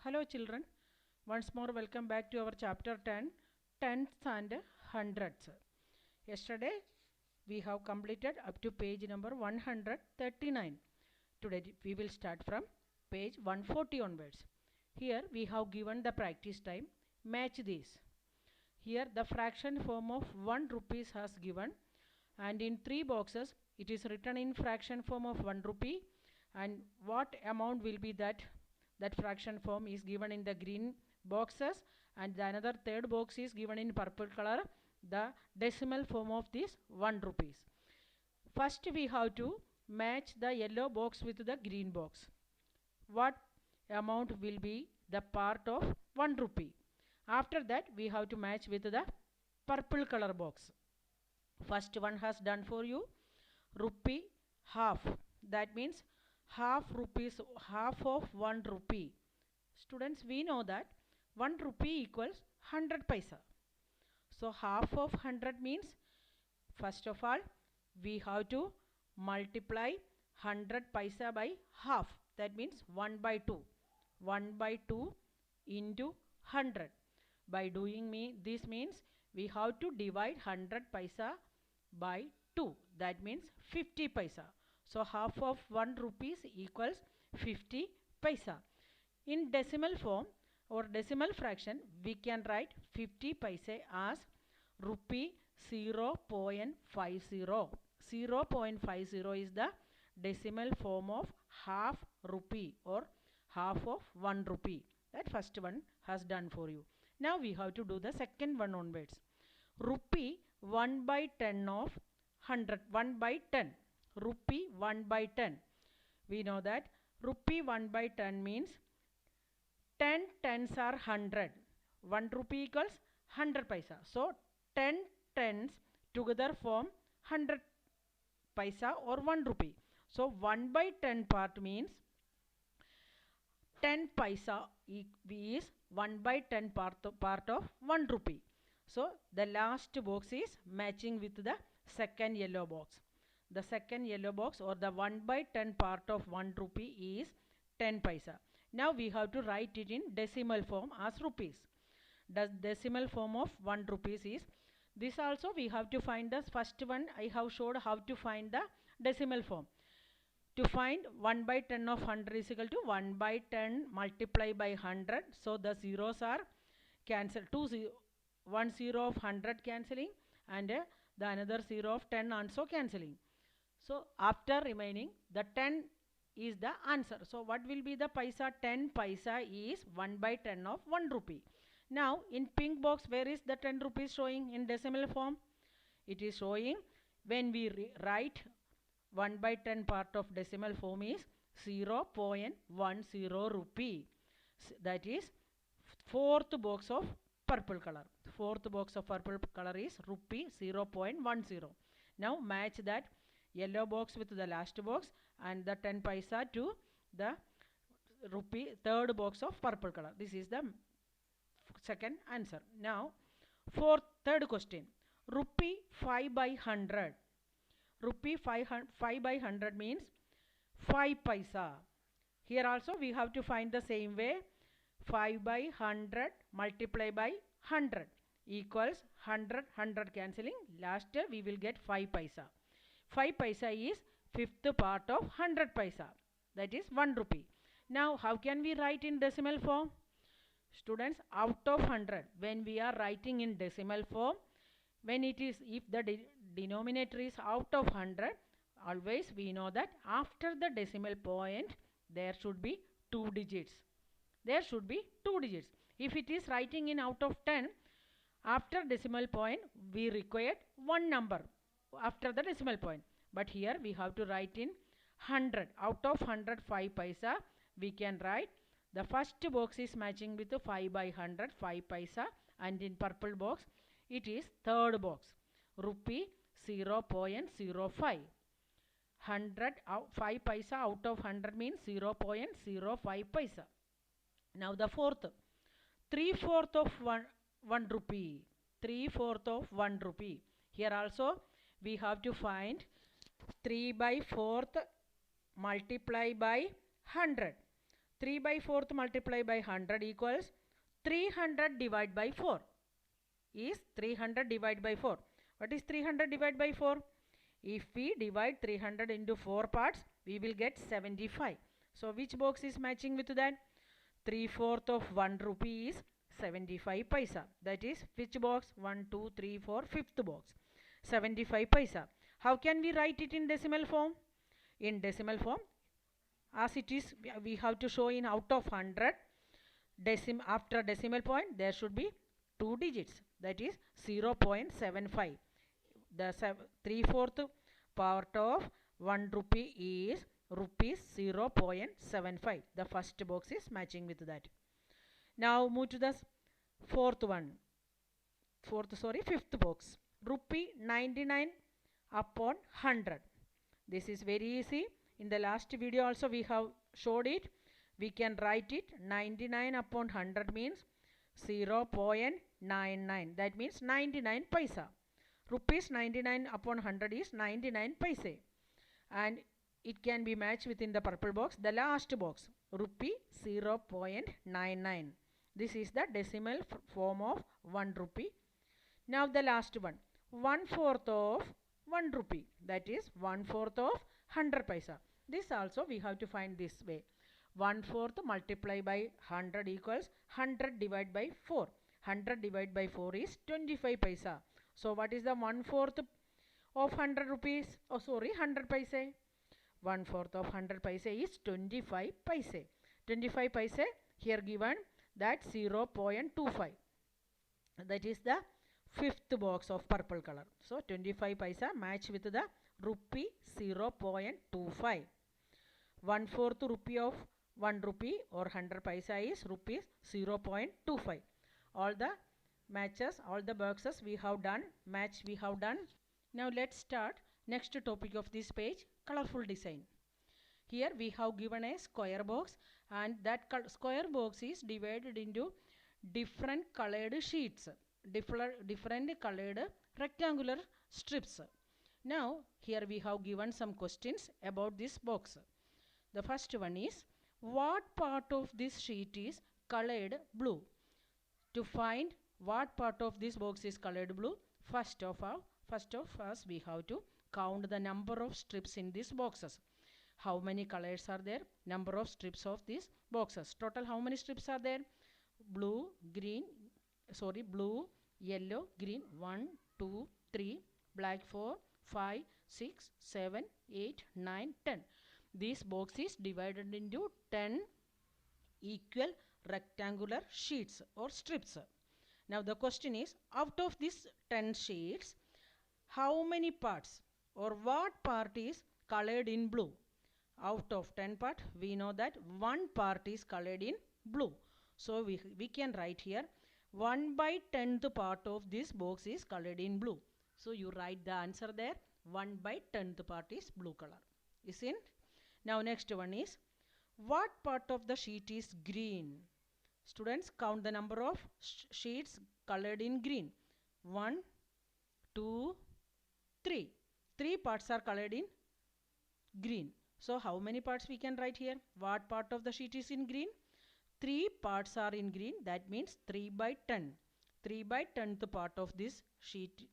Hello children, once more welcome back to our chapter 10, tenths and hundredths. Yesterday we have completed up to page number 139. Today we will start from page 140 onwards. Here we have given the practice time, match these. Here the fraction form of 1 rupees has given, and in 3 boxes it is written in fraction form of 1 rupee, and what amount will be that fraction form is given in the green boxes, and the another third box is given in purple color, the decimal form of this 1 rupees. First we have to match the yellow box with the green box. What amount will be the part of 1 rupee? After that we have to match with the purple color box. First one has done for you, rupee half. That means half rupees, half of 1 rupee. Students, we know that 1 rupee equals 100 paisa. So half of 100 means, first of all, we have to multiply 100 paisa by half. That means 1 by 2. 1 by 2 into 100. By doing this means we have to divide 100 paisa by 2. That means 50 paisa. So half of 1 rupees equals 50 paisa. In decimal form or decimal fraction, we can write 50 paise as rupee 0.50. 0.50 is the decimal form of half rupee or half of 1 rupee. That first one has done for you. Now we have to do the second one onwards. Rupee 1 by 10 of 100. 1 by 10. Rupee 1 by 10. We know that rupee 1 by 10 means 10 tens are 100. 1 rupee equals 100 paisa. So 10 tens together form 100 paisa or 1 rupee. So 1 by 10 part means 10 paisa is 1 by 10 part of 1 rupee. So the last box is matching with the second yellow box. The second yellow box or the 1 by 10 part of 1 rupee is 10 paisa. Now we have to write it in decimal form as rupees. The decimal form of 1 rupees is this. Also we have to find the first one. I have showed how to find the decimal form. To find 1 by 10 of 100 is equal to 1 by 10 multiplied by 100. So the zeros are cancelled. 1 0 of 100 cancelling, and the another 0 of 10 also cancelling. So after remaining, the 10 is the answer. So what will be the paisa? 10 paisa is 1 by 10 of 1 rupee. Now in pink box, where is the 10 rupees showing in decimal form? It is showing when we write 1 by 10 part of decimal form is 0.10 rupee. That is fourth box of purple color. Fourth box of purple color is rupee 0.10. Now match that yellow box with the last box and the 10 paisa to the rupee third box of purple color. This is the second answer. Now third question. Rupee 5 by 100. Rupee 5 by 100 means 5 paisa. Here also we have to find the same way. 5 by 100 multiplied by 100 equals 100 cancelling. Last we will get 5 paisa. 5 paisa is fifth part of 100 paisa. That is 1 rupee. Now how can we write in decimal form? Students, out of 100, when we are writing in decimal form, when it is, if the denominator is out of 100, always we know that after the decimal point there should be 2 digits. There should be 2 digits. If it is writing in out of 10, after decimal point we require one number after the decimal point. But here we have to write in 100. Out of 100 5 paisa, we can write the first box is matching with the 5 by 100 5 paisa, and in purple box it is third box rupee 0.05. 5 paisa out of 100 means 0.05 paisa. Now the fourth, 3/4 of 1 rupee. 3/4 of 1 rupee. Here also we have to find 3 by 4th multiply by 100. 3 by 4th multiplied by 100 equals 300 divided by 4 is 300 divided by 4. What is 300 divided by 4? If we divide 300 into 4 parts, we will get 75. So which box is matching with that? 3/4 of 1 rupee is 75 paisa. That is which box? 1, 2, 3, 4, fifth box. 75 paisa. How can we write it in decimal form? In decimal form, as it is, we have to show in out of 100. After decimal point, there should be 2 digits. That is 0.75. The 3/4 part of 1 rupee is rupees 0.75. The first box is matching with that. Now move to the fifth box. Rupee 99 upon 100. This is very easy. In the last video also we have showed it. We can write it 99 upon 100 means 0.99. That means 99 paisa. Rupees 99 upon 100 is 99 paise. And it can be matched within the purple box. The last box, rupee 0.99. This is the decimal form of 1 rupee. Now the last one, 1/4 of 1 rupee. That is 1/4 of 100 paisa. This also we have to find this way. 1/4 multiplied by 100 equals 100 divided by 4. 100 divided by 4 is 25 paisa. So what is the 1/4 of 100 rupees? 100 paise. 1/4 of 100 paise is 25 paise. 25 paise here given that 0.25. That is the fifth box of purple color. So 25 paisa match with the rupee 0.25. 1/4 rupee of 1 rupee or 100 paisa is rupees 0.25. All the matches, all the boxes we have done, match we have done. Now let's start next topic of this page, colorful design. Here we have given a square box, and that square box is divided into different colored sheets, different colored rectangular strips. Now here we have given some questions about this box. The first one is, what part of this sheet is colored blue? To find what part of this box is colored blue, first of all we have to count the number of strips in these boxes. How many colors are there? Number of strips of these boxes. Total how many strips are there? Blue, yellow, green, 1, 2, 3, black 4, 5, 6, 7, 8, 9, 10. This box is divided into 10 equal rectangular sheets or strips. Now the question is, out of these 10 sheets, how many parts or what part is colored in blue? Out of 10 part, we know that 1 part is colored in blue. So we can write here 1 by 10th part of this box is colored in blue. So you write the answer there. 1 by 10th part is blue color. Isn't? Now next one is, what part of the sheet is green? Students, count the number of sheets colored in green. 1, 2, 3. 3 parts are colored in green. So how many parts we can write here? What part of the sheet is in green? 3 parts are in green. That means 3 by 10. 3 by 10th part of this sheet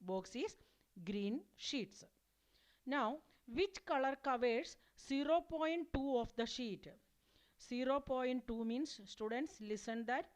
box is green sheets. Now, which color covers 0.2 of the sheet? 0.2 means, students, listen that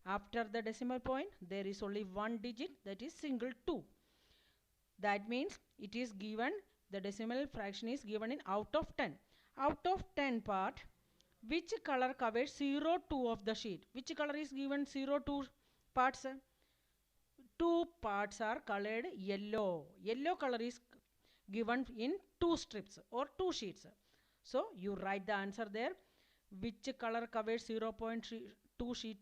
after the decimal point there is only one digit, that is single 2. That means it is given, the decimal fraction is given in out of 10. Out of 10 part, which color covers 0.2 of the sheet? Which color is given 0.2 parts? 2 parts are colored yellow. Yellow color is given in 2 strips or 2 sheets. So you write the answer there. Which color covers 0.2 sheet?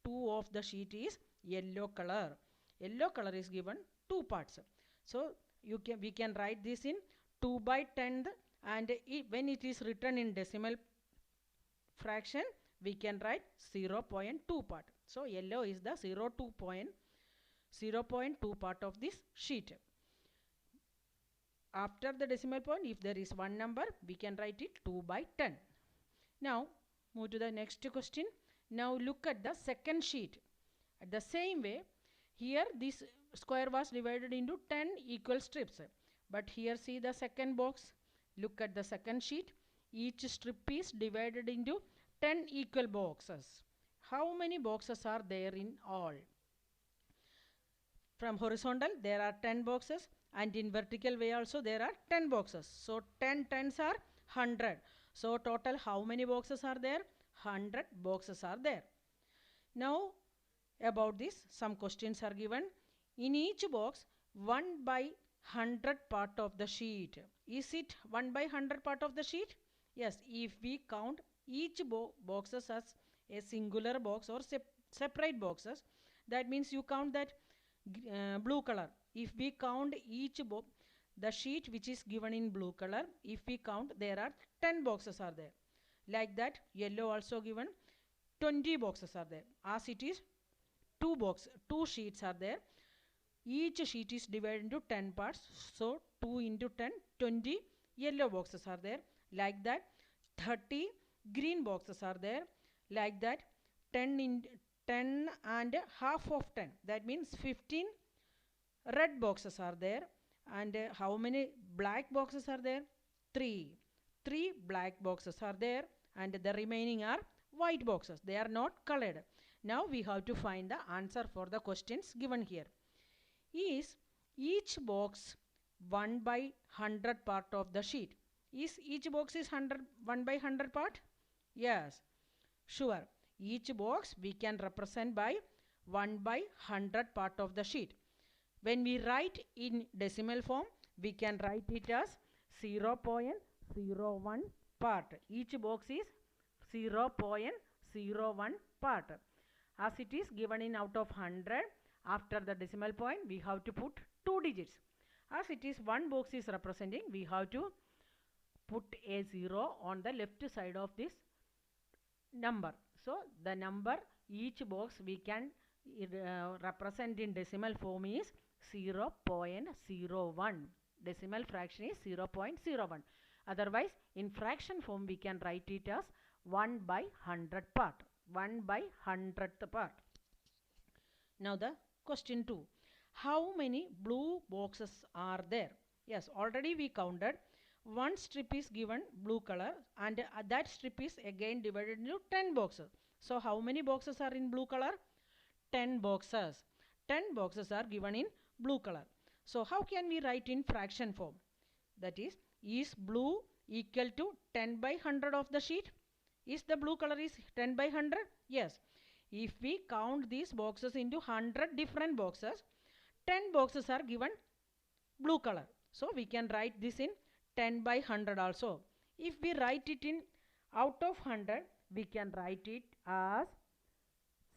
2 of the sheet is yellow color. Yellow color is given 2 parts. So we can write this in 2 by 10th, and when it is written in decimal fraction, we can write 0.2 part. So yellow is the 0.2 part of this sheet. After the decimal point, if there is one number, we can write it 2 by 10. Now Move to the next question. Now look at the second sheet. At the same way, here this square was divided into 10 equal strips. But here see the second box. Look at the second sheet. Each strip is divided into 10 equal boxes. How many boxes are there in all? From horizontal there are 10 boxes, and in vertical way also there are 10 boxes. So 10 tens are 100. So total how many boxes are there? 100 boxes are there. Now about this some questions are given. In each box 1 by 100 part of the sheet. Is it 1 by 100 part of the sheet? Yes, if we count each boxes as a singular box or separate boxes, that means you count that blue color. If we count each the sheet which is given in blue color, if we count there are 10 boxes are there. Like that yellow also given 20 boxes are there. As it is two sheets are there. Each sheet is divided into 10 parts. So 2 into 10, 20 yellow boxes are there. Like that 30 green boxes are there. Like that 10 and half of 10, that means 15 red boxes are there. And how many black boxes are there? 3 black boxes are there, and the remaining are white boxes. They are not colored. Now we have to find the answer for the questions given here. Is each box 1 by 100 part of the sheet? Is each box is 1 by 100 part? Yes, sure. Each box we can represent by 1 by 100 part of the sheet. When we write in decimal form, we can write it as 0.01 part. Each box is 0.01 part. As it is given in out of 100, after the decimal point we have to put 2 digits. As it is one box is representing, we have to put a 0 on the left side of this number. So the number each box we can represent in decimal form is 0.01. Decimal fraction is 0.01. Otherwise in fraction form we can write it as 1 by 100 part. 1 by 100th part. Now the question 2. How many blue boxes are there? Yes, already we counted. One strip is given blue color, and that strip is again divided into 10 boxes. So how many boxes are in blue color? 10 boxes. 10 boxes are given in blue color. So how can we write in fraction form? That is blue equal to 10 by 100 of the sheet? Is the blue color is 10 by 100? Yes. If we count these boxes into 100 different boxes, 10 boxes are given blue color. So we can write this in 10 by 100 also. If we write it in out of 100, we can write it as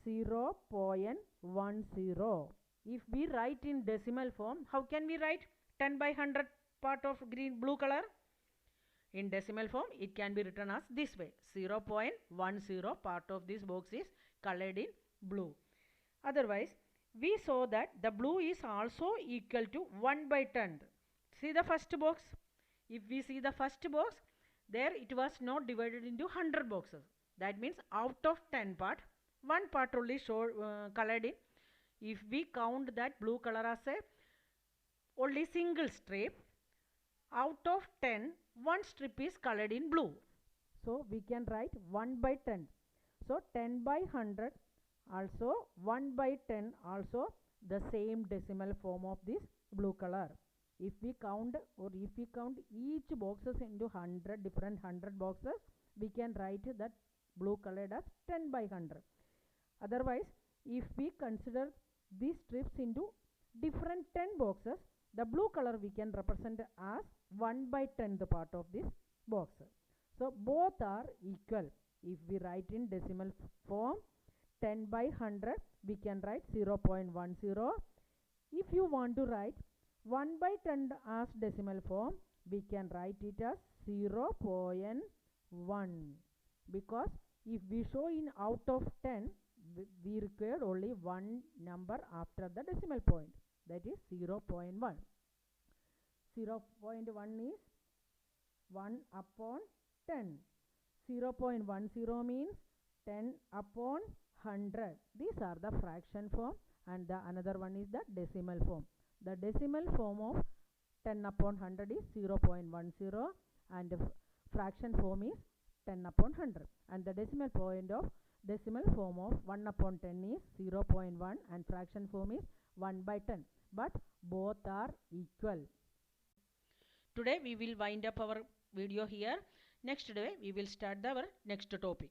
0.10. If we write in decimal form, how can we write 10 by 100 part of blue color? In decimal form, it can be written as this way. 0.10 part of this box is colored in blue. Otherwise, we saw that the blue is also equal to 1 by 10. See the first box. If we see the first box, there it was not divided into 100 boxes. That means out of 10 part, 1 part only colored in. If we count that blue color as a only single strip, out of 10, 1 strip is colored in blue. So we can write 1 by 10. So 10 by 100 also 1 by 10 also the same decimal form of this blue color. If we count each boxes into 100 different 100 boxes, we can write that blue colored as 10 by 100. Otherwise, if we consider these strips into different 10 boxes, the blue color we can represent as 1 by 10th part of this box. So both are equal. If we write in decimal form 10 by 100, we can write 0.10. If you want to write 1 by 10 as decimal form, we can write it as 0.1. Because if we show in out of 10, we require only one number after the decimal point. That is 0.1. 0.1 is 1 upon 10. 0.10 means 10 upon 100. These are the fraction form, and the another one is the decimal form. The decimal form of 10 upon 100 is 0.10, and the fraction form is 10 upon 100, and the decimal form of 1 upon 10 is 0.1, and fraction form is 1 by 10, but both are equal. Today we will wind up our video here. Next day we will start our next topic.